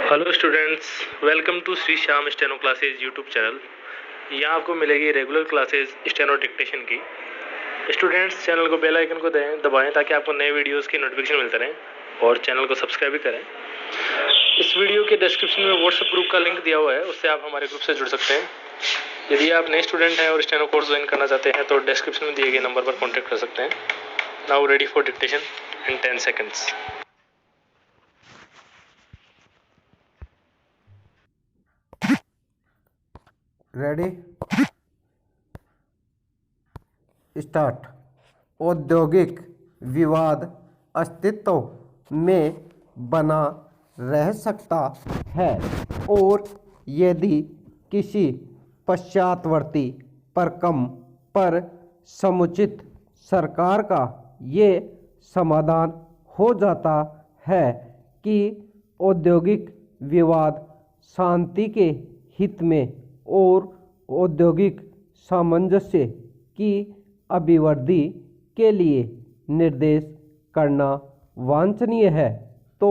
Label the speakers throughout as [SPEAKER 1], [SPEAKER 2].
[SPEAKER 1] Hello students, welcome to Shri Shyam steno classes YouTube channel. यहाँ आपको मिलेगी रेगुलर क्लासेज स्टेनो डिक्टेशन की। स्टूडेंट्स, चैनल को बेल आइकन को दबाएं ताकि आपको नए वीडियोस की नोटिफिकेशन मिलते रहें और चैनल को सब्सक्राइब भी करें। इस वीडियो के डिस्क्रिप्शन में व्हाट्सएप ग्रुप का लिंक दिया हुआ है, उससे आप हमारे ग्रुप से जुड़ सकते हैं। यदि आप नए स्टूडेंट हैं और स्टेनो कोर्स ज्वाइन करना चाहते हैं तो डिस्क्रिप्शन में दिए गए नंबर पर कॉन्टैक्ट कर सकते हैं। Now ready for dictation in 10 seconds।
[SPEAKER 2] Ready start. औद्योगिक विवाद अस्तित्व में बना रह सकता है और यदि किसी पश्चातवर्ती प्रकम पर समुचित सरकार का ये समाधान हो जाता है कि औद्योगिक विवाद शांति के हित में और औद्योगिक सामंजस्य की अभिवृद्धि के लिए निर्देश करना वांछनीय है, तो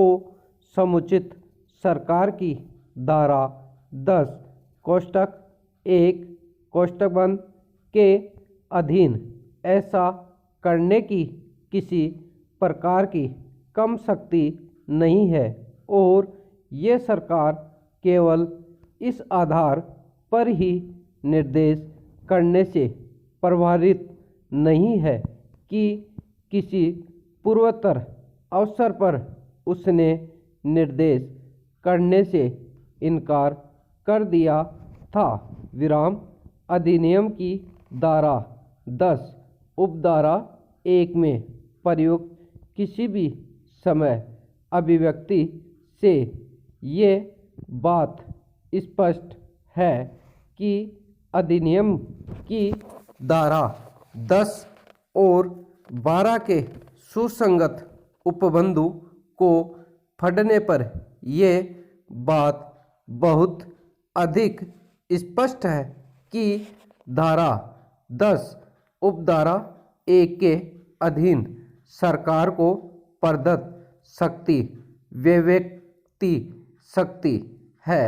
[SPEAKER 2] समुचित सरकार की धारा 10 कोष्टक 1 कोष्टक बंद के अधीन ऐसा करने की किसी प्रकार की कम शक्ति नहीं है और ये सरकार केवल इस आधार पर ही निर्देश करने से प्रभावित नहीं है कि किसी पूर्वोत्तर अवसर पर उसने निर्देश करने से इनकार कर दिया था। विराम अधिनियम की धारा 10 उपधारा 1 में प्रयुक्त किसी भी समय अभिव्यक्ति से ये बात स्पष्ट है कि अधिनियम की धारा 10 और 12 के सुसंगत उपबंधु को पढ़ने पर ये बात बहुत अधिक स्पष्ट है कि धारा 10 उपधारा 1 के अधीन सरकार को प्रदत्त शक्ति व्यक्ति शक्ति है,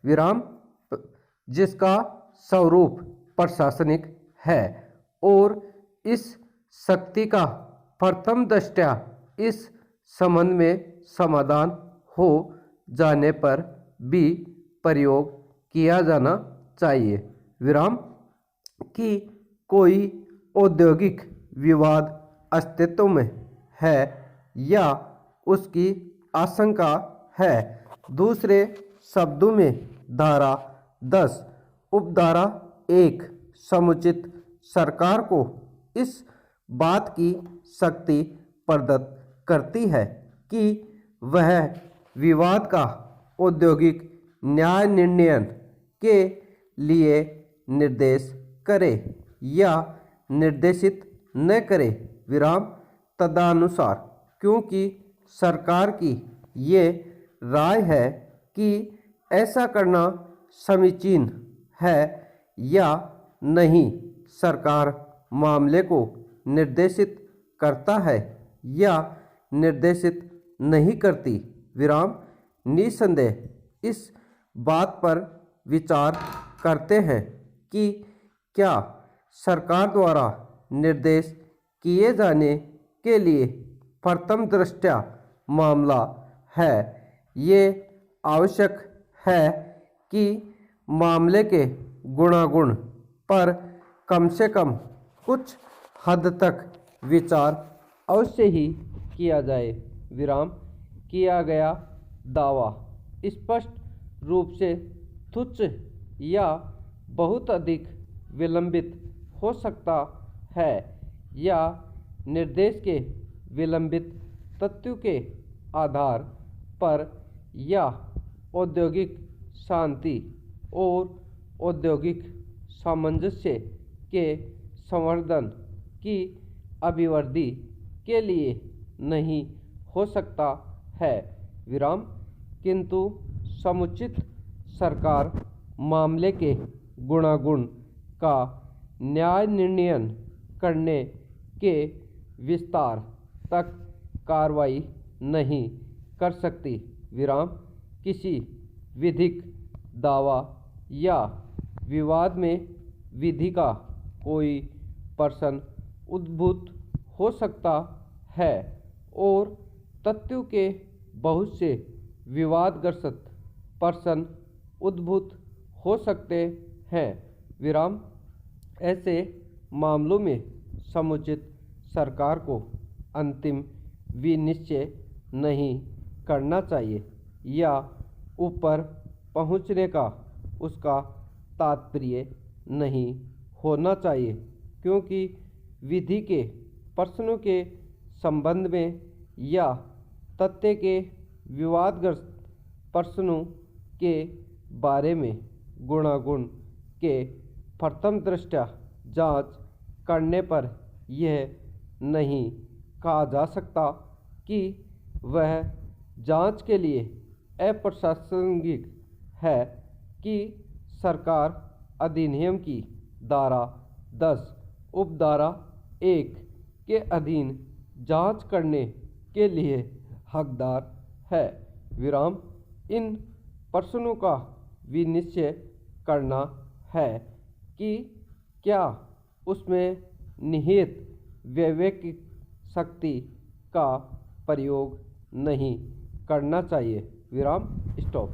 [SPEAKER 2] विराम जिसका स्वरूप प्रशासनिक है और इस शक्ति का प्रथम दृष्टया इस संबंध में समाधान हो जाने पर भी प्रयोग किया जाना चाहिए, विराम कि कोई औद्योगिक विवाद अस्तित्व में है या उसकी आशंका है। दूसरे शब्दों में धारा 10 उपधारा 1 समुचित सरकार को इस बात की शक्ति प्रदत्त करती है कि वह विवाद का औद्योगिक न्याय निर्णय के लिए निर्देश करे या निर्देशित न करे, विराम तदनुसार क्योंकि सरकार की ये राय है कि ऐसा करना समीचीन है या नहीं, सरकार मामले को निर्देशित करता है या निर्देशित नहीं करती, विराम निसंदेह इस बात पर विचार करते हैं कि क्या सरकार द्वारा निर्देश किए जाने के लिए प्रथम दृष्टया मामला है। ये आवश्यक है कि मामले के गुणागुण पर कम से कम कुछ हद तक विचार अवश्य ही किया जाए, विराम किया गया दावा स्पष्ट रूप से तुच्छ या बहुत अधिक विलंबित हो सकता है या निर्देश के विलंबित तथ्यों के आधार पर या औद्योगिक शांति और औद्योगिक सामंजस्य के संवर्धन की अभिवृद्धि के लिए नहीं हो सकता है, विराम किंतु समुचित सरकार मामले के गुणागुण का न्याय निर्णय करने के विस्तार तक कार्रवाई नहीं कर सकती, विराम किसी विधिक दावा या विवाद में विधि का कोई प्रश्न उद्भूत हो सकता है और तथ्यों के बहुत से विवादग्रस्त प्रश्न उद्भूत हो सकते हैं। विराम ऐसे मामलों में समुचित सरकार को अंतिम विनिश्चय नहीं करना चाहिए या ऊपर पहुंचने का उसका तात्पर्य नहीं होना चाहिए, क्योंकि विधि के प्रश्नों के संबंध में या तथ्य के विवादग्रस्त प्रश्नों के बारे में गुणागुण के प्रथम दृष्टया जांच करने पर यह नहीं कहा जा सकता कि वह जांच के लिए अप्रासंगिक है कि सरकार अधिनियम की धारा 10 उपधारा 1 के अधीन जांच करने के लिए हकदार है। विराम इन प्रश्नों का विनिश्चय करना है कि क्या उसमें निहित वैवेकिक शक्ति का प्रयोग नहीं करना चाहिए। विराम स्टॉप।